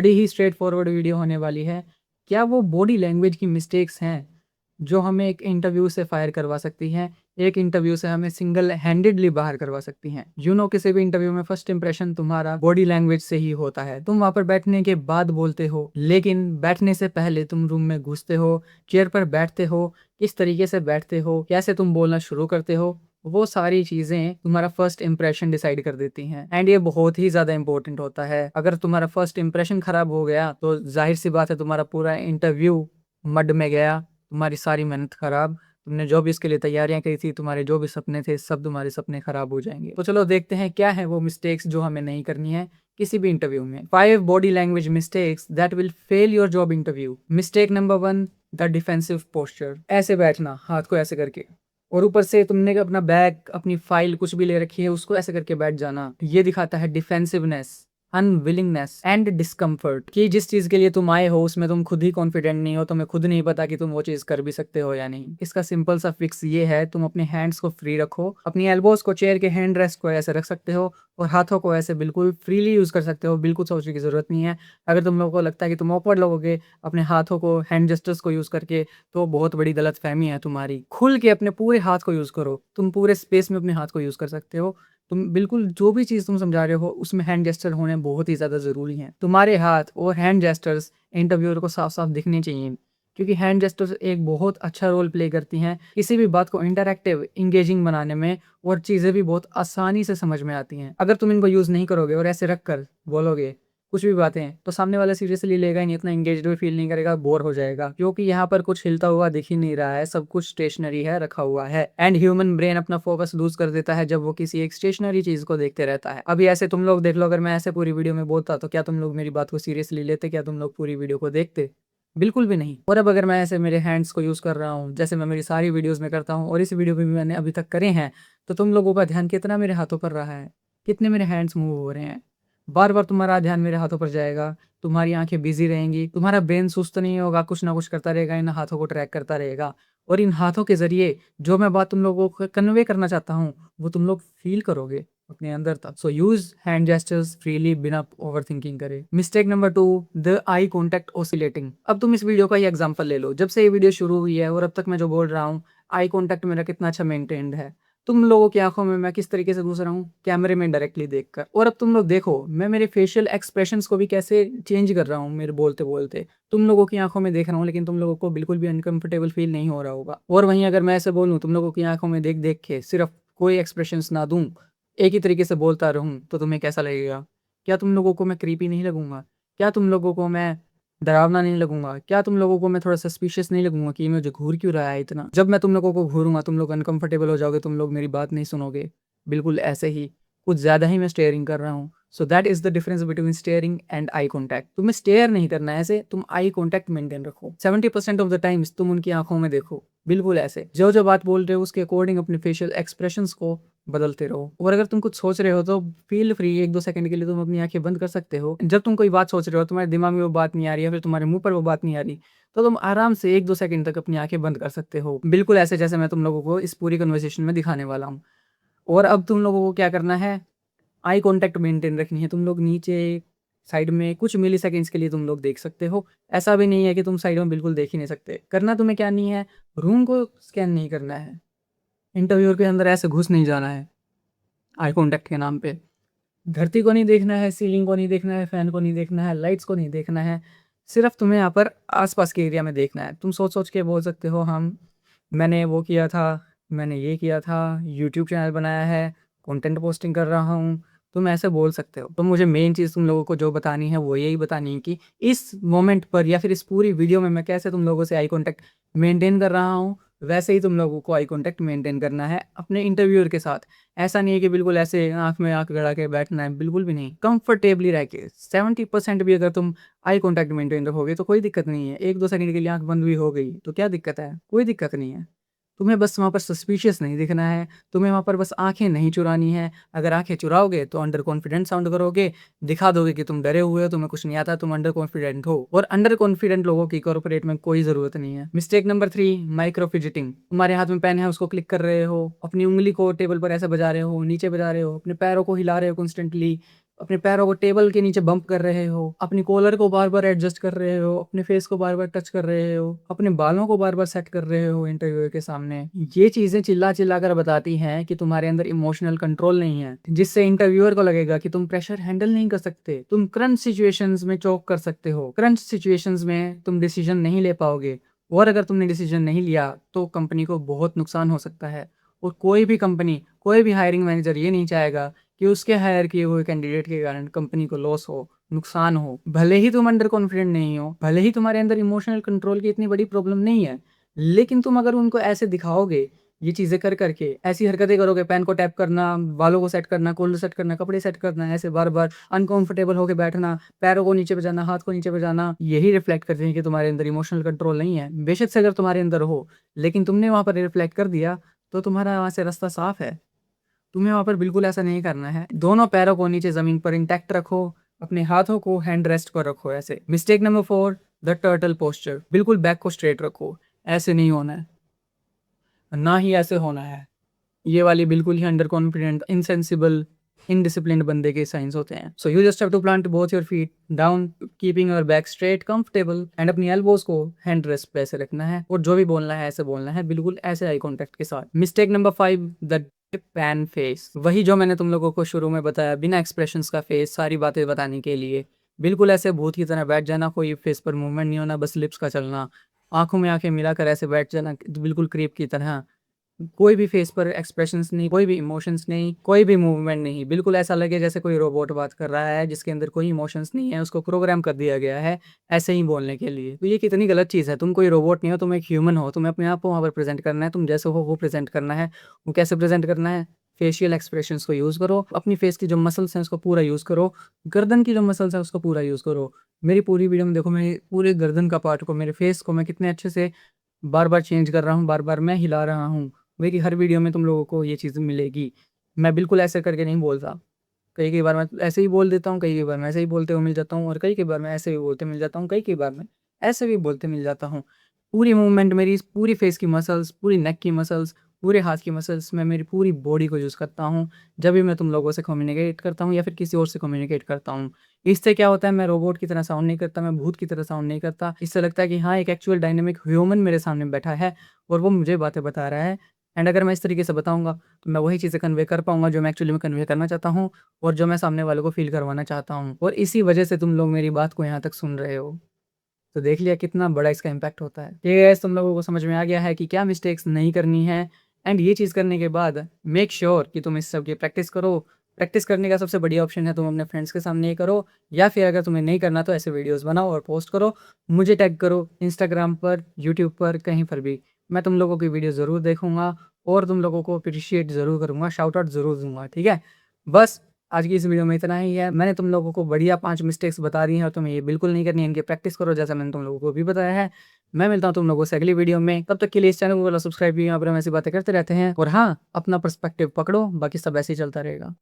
बड़ी ही straight forward video होने वाली है। क्या वो बॉडी लैंग्वेज की मिस्टेक्स हैं जो हमें एक इंटरव्यू से फायर करवा सकती हैं, एक इंटरव्यू से हमें सिंगल हैंडेडली बाहर करवा सकती हैं। किसी भी इंटरव्यू में फर्स्ट इंप्रेशन तुम्हारा बॉडी लैंग्वेज से ही होता है। तुम वहां पर बैठने के बाद बोलते हो, लेकिन बैठने से पहले तुम रूम में घुसते हो, चेयर पर बैठते हो, किस तरीके से बैठते हो, कैसे तुम बोलना शुरू करते हो, वो सारी चीज़ें तुम्हारा फर्स्ट इंप्रेशन डिसाइड कर देती हैं। एंड ये बहुत ही ज़्यादा इंपॉर्टेंट होता है। अगर तुम्हारा फर्स्ट इंप्रेशन खराब हो गया तो जाहिर सी बात है तुम्हारा पूरा इंटरव्यू मड में गया, तुम्हारी सारी मेहनत खराब, तुमने जो भी इसके लिए तैयारियां करी थी, तुम्हारे जो भी सपने थे, सब तुम्हारे सपने खराब हो जाएंगे। तो चलो देखते हैं क्या है वो मिस्टेक्स जो हमें नहीं करनी है किसी भी इंटरव्यू में। 5 body language mistakes that will fail your job interview. Mistake number 1, the defensive posture. ऐसे बैठना, हाथ को ऐसे करके, और ऊपर से तुमने अपना बैग, अपनी फाइल कुछ भी ले रखी है, उसको ऐसे करके बैठ जाना। ये दिखाता है डिफेंसिवनेस, अनविलिंगनेस एंड डिस्कम्फर्ट, कि जिस चीज के लिए तुम आए हो उसमें तुम खुद ही कॉन्फिडेंट नहीं हो, तुम्हें खुद नहीं पता कि तुम वो चीज कर भी सकते हो या नहीं। इसका सिंपल सा फिक्स ये है, तुम अपने हैंड्स को फ्री रखो, अपनी एल्बोज को चेयर के हैंड रेस्ट को ऐसे रख सकते हो और हाथों को ऐसे बिल्कुल फ्रीली यूज कर सकते हो। बिल्कुल सोचने की जरूरत नहीं है। अगर तुम लोगों को लगता है कि तुम ऑकवर्ड लगोगे अपने हाथों को, हैंड जेस्टर्स को यूज करके, तो बहुत बड़ी गलतफहमी है तुम्हारी। खुल के अपने पूरे हाथ को यूज करो, तुम पूरे स्पेस में अपने हाथ को यूज कर सकते हो। तुम बिल्कुल जो भी चीज़ तुम समझा रहे हो उसमें हैंड जेस्टर होने बहुत ही ज़्यादा ज़रूरी हैं। तुम्हारे हाथ और हैंड जेस्टर्स इंटरव्यूअर को साफ-साफ दिखने चाहिए, क्योंकि हैंड जेस्टर्स एक बहुत अच्छा रोल प्ले करती हैं किसी भी बात को इंटरैक्टिव, एंगेजिंग बनाने में, और चीज़ें भी बहुत आसानी से समझ में आती हैं। अगर तुम इनको यूज़ नहीं करोगे और ऐसे रख कर बोलोगे कुछ भी बातें, तो सामने वाला सीरियसली लेगा ही नहीं, इतना एंगेज्ड भी फील नहीं करेगा, बोर हो जाएगा, क्योंकि यहाँ पर कुछ हिलता हुआ दिख ही नहीं रहा है, सब कुछ स्टेशनरी है, रखा हुआ है। एंड ह्यूमन ब्रेन अपना फोकस लूज कर देता है जब वो किसी एक स्टेशनरी चीज को देखते रहता है। अभी ऐसे तुम लोग देख लो, अगर मैं ऐसे पूरी वीडियो में बोलता तो क्या तुम लोग मेरी बात को सीरियसली लेते? क्या तुम लोग पूरी वीडियो को देखते? बिल्कुल भी नहीं। और अब अगर मैं ऐसे मेरे हैंड्स को यूज़ कर रहा हूँ, जैसे मैं मेरी सारी वीडियोज़ में करता हूँ और इस वीडियो में भी मैंने अभी तक करे हैं, तो तुम लोगों का ध्यान कितना मेरे हाथों पर रहा है? कितने मेरे हैंड्स मूव हो रहे हैं? बार-बार तुम्हारा ध्यान मेरे हाथों पर जाएगा, तुम्हारी आँखें बिज़ी रहेंगी, तुम्हारा ब्रेन सुस्त नहीं होगा, कुछ ना कुछ करता रहेगा, इन हाथों को ट्रैक करता रहेगा, और इन हाथों के ज़रिए जो मैं बात तुम लोगों को कन्वे करना चाहता हूँ, वो तुम लोग फ़ील करोगे अपने अंदर तक। So use hand gestures freely बिना ओवरथिंकिंग करे। Mistake number 2, the eye contact oscillating. अब तुम इस वीडियो का ही एग्ज़ाम्पल ले लो। जब से ये वीडियो शुरू हुई है और अब तक मैं जो बोल रहा हूँ, आई कॉन्टैक्ट मेरा कितना अच्छा मेंटेन्ड है। तुम लोगों की आँखों में मैं किस तरीके से घुस रहा हूँ, कैमरे में डायरेक्टली देखकर। और अब तुम लोग देखो, मैं मेरे फेशियल एक्सप्रेशंस को भी कैसे चेंज कर रहा हूँ मेरे बोलते-बोलते। तुम लोगों की आँखों में देख रहा हूँ, लेकिन तुम लोगों को बिल्कुल भी अनकम्फर्टेबल फ़ील नहीं हो रहा होगा। और वहीं अगर मैं ऐसे बोलूँ, तुम लोगों की आँखों में देख-देख के सिर्फ़ कोई एक्सप्रेशंस ना दूँ, एक ही तरीके से बोलता रहूँ, तो तुम्हें कैसा लगेगा? क्या तुम लोगों को मैं क्रीपी नहीं लगूँगा? क्या तुम लोगों को मैं डरावना नहीं लगूँगा? क्या तुम लोगों को मैं थोड़ा सस्पिशियस नहीं लगूँगा कि ये मुझे घूर क्यों रहा है इतना? जब मैं तुम लोगों को घूरूँगा, तुम लोग अनकम्फर्टेबल हो जाओगे, तुम लोग मेरी बात नहीं सुनोगे। बिल्कुल ऐसे ही, कुछ ज़्यादा ही मैं स्टेयरिंग कर रहा हूँ। So that is the difference between steering and eye contact. तुम्हें स्टेयर नहीं करना है ऐसे, तुम आई कॉन्टैक्ट मेंटेन रखो। 70% ऑफ द टाइम्स तुम उनकी आँखों में देखो, बिल्कुल ऐसे। जो-जो बात बोल रहे हो उसके अकॉर्डिंग अपने फेशियल एक्सप्रेशंस को बदलते रहो। और अगर तुम कुछ सोच रहे हो तो फ़ील फ्री, 1-2 सेकंड के लिए तुम अपनी आँखें बंद कर सकते हो। जब तुम कोई बात सोच रहे हो, तुम्हारे दिमाग में वो बात नहीं आ रही है, फिर तुम्हारे मुँह पर वो बात नहीं आ रही, तो तुम आराम से 1-2 सेकंड तक अपनी आँखें बंद कर सकते हो। बिल्कुल ऐसे जैसे मैं तुम लोगों को इस पूरी कन्वर्सेशन में दिखाने वाला हूँ। और अब तुम लोगों को क्या करना है, आई कॉन्टैक्ट मेंटेन रखनी है। तुम लोग नीचे, साइड में कुछ मिलीसेकंड्स के लिए तुम लोग देख सकते हो। ऐसा भी नहीं है कि तुम साइड में बिल्कुल देख ही नहीं सकते। करना तुम्हें क्या नहीं है, रूम को स्कैन नहीं करना है। इंटरव्यूअर के अंदर ऐसे घुस नहीं जाना है आई कॉन्टैक्ट के नाम पे। धरती को नहीं देखना है, सीलिंग को नहीं देखना है, फैन को नहीं देखना है, लाइट्स को नहीं देखना है। सिर्फ़ तुम्हें यहाँ पर आस-पास के एरिया में देखना है। तुम सोच-सोच के बोल सकते हो, मैंने वो किया था, मैंने ये किया था, यूट्यूब चैनल बनाया है, कंटेंट पोस्टिंग कर रहा हूँ। तुम ऐसे बोल सकते हो। तो मुझे मेन चीज़ तुम लोगों को जो बतानी है वो यही बतानी है कि इस मोमेंट पर या फिर इस पूरी वीडियो में मैं कैसे तुम लोगों से आई कॉन्टैक्ट मेंटेन कर रहा हूँ, वैसे ही तुम लोगों को आई कॉन्टैक्ट मेंटेन करना है अपने इंटरव्यूअर के साथ। ऐसा नहीं है कि बिल्कुल ऐसे आँख में आँख गड़ा के बैठना है, बिल्कुल भी नहीं। कंफर्टेबली रह के 70% भी अगर तुम आई कॉन्टैक्ट मेंटेन रखोगे तो कोई दिक्कत नहीं है। 1-2 सेकंड के लिए आँख बंद भी हो गई तो क्या दिक्कत है? कोई दिक्कत नहीं है। तुम्हें बस वहाँ पर सस्पिशियस नहीं दिखना है, तुम्हें वहाँ पर बस आँखें नहीं चुरानी है। अगर आँखें चुराओगे तो अंडर कॉन्फिडेंट साउंड करोगे, दिखा दोगे कि तुम डरे हुए हो, तुम्हें कुछ नहीं आता, तुम अंडर कॉन्फिडेंट हो, और अंडर कॉन्फिडेंट लोगों की कॉर्पोरेट में कोई ज़रूरत नहीं है। Mistake number 3, micro fidgeting. तुम्हारे हाथ में पेन है, उसको क्लिक कर रहे हो, अपनी उँगली को टेबल पर ऐसे बजा रहे हो, नीचे बजा रहे हो, अपने पैरों को हिला रहे हो कॉन्स्टेंटली, अपने पैरों को टेबल के नीचे बम्प कर रहे हो, अपनी कॉलर को बार-बार एडजस्ट कर रहे हो, अपने फेस को बार-बार टच कर रहे हो, अपने बालों को बार-बार सेट कर रहे हो इंटरव्यूअर के सामने। ये चीज़ें चिल्ला-चिल्ला कर बताती हैं कि तुम्हारे अंदर इमोशनल कंट्रोल नहीं है, जिससे इंटरव्यूअर को लगेगा कि तुम प्रेशर हैंडल नहीं कर सकते, तुम क्रंच सिचुएशंस में चोक कर सकते हो, क्रंच सिचुएशंस में तुम डिसीजन नहीं ले पाओगे और अगर तुमने डिसीजन नहीं लिया, तो कंपनी को बहुत नुकसान हो सकता है और कोई भी कंपनी, कोई भी हायरिंग मैनेजर ये नहीं चाहेगा कि उसके हायर किए हुए कैंडिडेट के कारण कंपनी को लॉस हो, नुकसान हो। भले ही तुम अंडर कॉन्फिडेंट नहीं हो, भले ही तुम्हारे अंदर इमोशनल कंट्रोल की इतनी बड़ी प्रॉब्लम नहीं है, लेकिन तुम अगर उनको ऐसे दिखाओगे, ये चीज़ें कर करके, ऐसी हरकतें करोगे, पेन को टैप करना, बालों को सेट करना, कॉलर सेट करना, कपड़े सेट करना, ऐसे बार-बार अनकंफर्टेबल होके बैठना, पैरों को नीचे बजाना, हाथ को नीचे बजाना, यही रिफ्लेक्ट करते हैं कि तुम्हारे अंदर इमोशनल कंट्रोल नहीं है। बेशक से अगर तुम्हारे अंदर हो, लेकिन तुमने वहाँ पर रिफ्लेक्ट कर दिया, तो तुम्हारा वहाँ से रास्ता साफ है। तुम्हें वहाँ पर बिल्कुल ऐसा नहीं करना है। दोनों पैरों को नीचे ज़मीन पर इंटैक्ट रखो, अपने हाथों को हैंड रेस्ट पर रखो ऐसे। Mistake number 4 the turtle posture बिल्कुल बैक को स्ट्रेट रखो, ऐसे नहीं होना है, ना ही ऐसे होना है। ये वाली बिल्कुल ही अंडर कॉन्फिडेंट, इनसेंसिबल, इनडिसिप्लिन्ड बंदे के साइंस होते हैं। So you just have to plant both your feet down, keeping your back straight, comfortable and अपनी एल्बोज को हैंड रेस्ट पे ऐसे रखना है और जो भी बोलना है ऐसे बोलना है, बिल्कुल ऐसे आई कॉन्टैक्ट के साथ। Mistake number 5 the pan face, वही जो मैंने तुम लोगों को शुरू में बताया, बिना एक्सप्रेशंस का फेस, सारी बातें बताने के लिए बिल्कुल ऐसे भूत की तरह बैठ जाना, कोई फेस पर मूवमेंट नहीं होना, बस लिप्स का चलना, आंखों में आंखें मिलाकर ऐसे बैठ जाना बिल्कुल क्रीप की तरह। कोई भी फेस पर एक्सप्रेशंस नहीं, कोई भी इमोशंस नहीं, कोई भी मूवमेंट नहीं, बिल्कुल ऐसा लगे जैसे कोई रोबोट बात कर रहा है जिसके अंदर कोई इमोशंस नहीं है, उसको प्रोग्राम कर दिया गया है ऐसे ही बोलने के लिए। तो ये कितनी गलत चीज़ है, तुम कोई रोबोट नहीं हो, तुम एक ह्यूमन हो, तुम्हें अपने आप को वहाँ पर प्रेज़ेंट करना है, तुम जैसे हो वो प्रेज़ेंट करना है। वो कैसे प्रेज़ेंट करना है? फेशियल एक्सप्रेशंस को यूज़ करो, अपनी फेस की जो मसल्स हैं उसको पूरा यूज़ करो, गर्दन की जो मसल्स हैं उसको पूरा यूज़ करो। मेरी पूरी वीडियो में देखो, मेरे पूरे गर्दन का पार्ट को, मेरे फेस को मैं कितने अच्छे से बार-बार चेंज कर रहा हूँ, बार-बार मैं हिला रहा हूँ। मेरी हर वीडियो में तुम लोगों को ये चीज़ मिलेगी। मैं बिल्कुल ऐसे करके नहीं बोलता। कई-कई बार मैं ऐसे ही बोल देता हूँ, कई-कई बार मैं ऐसे ही बोलते हुए मिल जाता हूँ और कई-कई बार मैं ऐसे भी बोलते मिल जाता हूँ, कई-कई बार मैं ऐसे भी बोलते मिल जाता हूँ। पूरी मूवमेंट मेरी पूरी फेस की मसल्स, पूरी नेक की मसल्स, पूरे हाथ की मसल्स, मैं मेरी पूरी बॉडी को यूज़ करता हूँ, जब भी मैं तुम लोगों से कम्युनिकेट करता हूँ या फिर किसी और से कम्युनिकेट करता हूँ। इससे क्या होता है, मैं रोबोट की तरह साउंड नहीं करता, मैं भूत की तरह साउंड नहीं करता। इससे लगता है कि हाँ, एक एक्चुअल डायनामिक ह्यूमन मेरे सामने बैठा है और वो मुझे बातें बता रहा है। एंड अगर मैं इस तरीके से बताऊँगा, तो मैं वही चीज़ें कन्वे कर पाऊँगा जो मैं एक्चुअली में कन्वे करना चाहता हूँ और जो मैं सामने वालों को फ़ील करवाना चाहता हूँ और इसी वजह से तुम लोग मेरी बात को यहाँ तक सुन रहे हो। तो देख लिया कितना बड़ा इसका इम्पैक्ट होता है। ये गाइस, तुम लोगों को समझ में आ गया है कि क्या मिस्टेक्स नहीं करनी है एंड ये चीज़ करने के बाद मेक श्योर कि तुम इस सब की प्रैक्टिस करो। प्रैक्टिस करने का सबसे बढ़िया ऑप्शन है तुम अपने फ्रेंड्स के सामने ही करो या फिर अगर तुम्हें नहीं करना तो ऐसे वीडियोज़ बनाओ और पोस्ट करो। मुझे टैग करो इंस्टाग्राम पर, यूट्यूब पर, कहीं पर भी। मैं तुम लोगों की वीडियो ज़रूर देखूँगा और तुम लोगों को अप्रिशिएट ज़रूर करूँगा, शाउट आउट ज़रूर दूँगा, ठीक है? बस आज की इस वीडियो में इतना ही है। मैंने तुम लोगों को बढ़िया 5 मिस्टेक्स बता दी हैं और तुम्हें ये बिल्कुल नहीं करनी है, इनकी प्रैक्टिस करो जैसा मैंने तुम लोगों को भी बताया है। मैं मिलता हूँ तुम लोगों से अगली वीडियो में, तब तक के लिए इस चैनल को सब्सक्राइब भी, यहाँ पर हम ऐसी बातें करते रहते हैं और हाँ, अपना पर्सपेक्टिव पकड़ो, बाकी सब ऐसे ही चलता रहेगा।